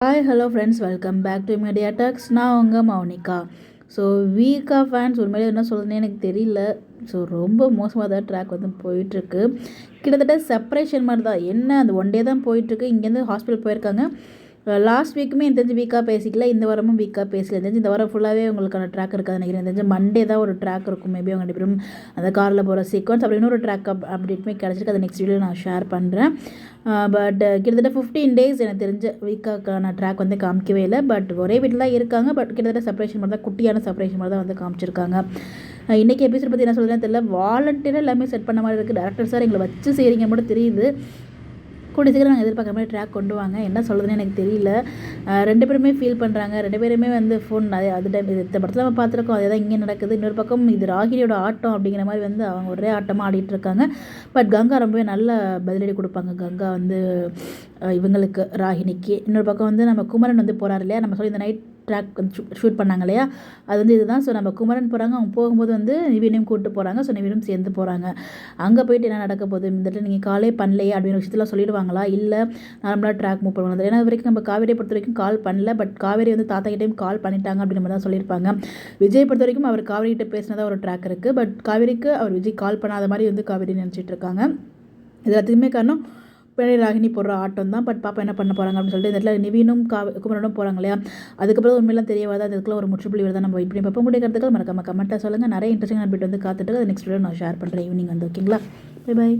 Hi hello friends, welcome back to Media Talks. நான் உங்கள் Mounika. So வீக்கா ஃபேன்ஸ் உண்மையிலே என்ன சொல்கிறதுனே எனக்கு தெரியல. ஸோ ரொம்ப மோசமாக தான் ட்ராக் வந்து போயிட்டுருக்கு. கிட்டத்தட்ட செப்பரேஷன் மாதிரி தான். என்ன அந்த ஒன் டே தான் போயிட்டுருக்கு. இங்கேருந்து ஹாஸ்பிட்டல் போயிருக்காங்க. லாஸ்ட் வீக்குமே எனக்கு தெரிஞ்சு வீக்காக பேசிக்கல, இந்த வாரமும் வீக்காக பேசல. தெரிஞ்சு இந்த வாரம் ஃபுல்லாகவே உங்களுக்கான ட்ராக் இருக்காது நினைக்கிறேன். தெரிஞ்சு மண்டே தான் ஒரு ட்ராக் இருக்கும். மேபி அவங்க ரெண்டு பேரும் அந்த காரில் போகிற சீக்வன்ஸ் அப்படி இன்னொரு ட்ராக் அப்டேட்டுமே கிடச்சிருக்கு. அதை நெக்ஸ்ட் வீடியோ நான் ஷேர் பண்ணுறேன். பட் கிட்டத்தட்ட 15 டேஸ் எனக்கு தெரிஞ்ச வீக்கான ட்ராக் வந்து காமிக்கவே இல்லை. பட் ஒரே வீட்டில் தான் இருக்காங்க. பட் கிட்டத்தட்ட செப்பரேஷன் மாதிரி தான், குட்டியான செப்பரேஷன் மாதிரி தான் வந்து காமிச்சிருக்காங்க. இன்றைக்கி எபிசோட் பற்றி என்ன சொல்கிறேன்னு தெரியல. வாலண்டியராக எல்லாமே செட் பண்ண மாதிரி இருக்குது. டேரக்டர் சார் எங்களை வச்சு செய்கிறீங்க மட்டும் தெரியுது. கூடிய சீக்கிரம் நாங்கள் எதிர்பார்க்குற மாதிரி ட்ராக் கொண்டு வாங்க. என்ன சொல்கிறதுன்னு எனக்கு தெரியல. ரெண்டு பேருமே ஃபீல் பண்ணுறாங்க. ரெண்டு பேருமே வந்து ஃபோன் அது டைம் இது இந்த படத்தில் நம்ம பார்த்துருக்கோம். அதே தான் இங்கே நடக்குது. இன்னொரு பக்கம் இது ராகினியோட ஆட்டம் அப்படிங்கிற மாதிரி வந்து அவங்க ஒரே ஆட்டமாக ஆடிட்டு இருக்காங்க. பட் கங்கா ரொம்பவே நல்ல பதிலடி கொடுப்பாங்க. கங்கா வந்து இவங்களுக்கு ராகினிக்கு. இன்னொரு பக்கம் வந்து நம்ம குமரன் வந்து போகிறார் இல்லையா, நம்ம சொல்லி இந்த நைட் ட்ராக் வந்து ஷூட் பண்ணாங்க இல்லையா, அது வந்து இதுதான். ஸோ நம்ம குமரன் போகிறாங்க, அவங்க போகும்போது வந்து நிவினையும் கூப்பிட்டு போகிறாங்க. ஸோ நிவினும் சேர்ந்து போகிறாங்க. அங்கே போயிட்டு என்ன நடக்க போகுது, இந்த இடத்துல நீங்கள் காலே பண்ணலையே அப்படிங்கிற விஷயத்தில் சொல்லிடுவாங்களா, இல்லை நார்மலாக ட்ராக் மூவ் பண்ணுவாங்க. ஏன்னா வரைக்கும் நம்ம காவேரியை பொறுத்த வரைக்கும் கால் பண்ணல. பட் காவேரி வந்து தாத்தா கிட்டையும் கால் பண்ணிட்டாங்க அப்படின்ற மாதிரி தான் சொல்லியிருப்பாங்க. விஜய் பொறுத்த வரைக்கும் அவர் காவேரி கிட்ட பேசினதாக ஒரு ட்ராக் இருக்குது. பட் காவேரிக்கு அவர் விஜய் கால் பண்ணாத மாதிரி வந்து காவேரி நினச்சிட்டு இருக்காங்க. இது எல்லாத்துக்குமே காரணம் பின்னாடி ராகினி போடுற ஆட்டம் தான். பட் பாப்பா என்ன பண்ண போகிறாங்க அப்படின்னு சொல்லிட்டு இந்த இடத்துல நிவினும் குமரனும் போகிறாங்க இல்லையா, அதுக்கப்புறம் உண்மையெல்லாம் தெரியவாத அதுக்குள்ள ஒரு முற்றுப்புள்ளி தான் நம்ம வெயிட் பண்ணி பார்ப்போம். கூடிய கருத்துக்கள் மறக்காம கமெண்ட்டாக சொல்லுங்கள். நிறைய இன்ட்ரெஸ்டிங் அப்டேட் வந்து காத்துட்டு அதை நெக்ஸ்ட் வீடியோ நான் ஷேர் பண்ணுறேன் ஈவினிங் வந்து. ஓகேங்களா, பை பாய்.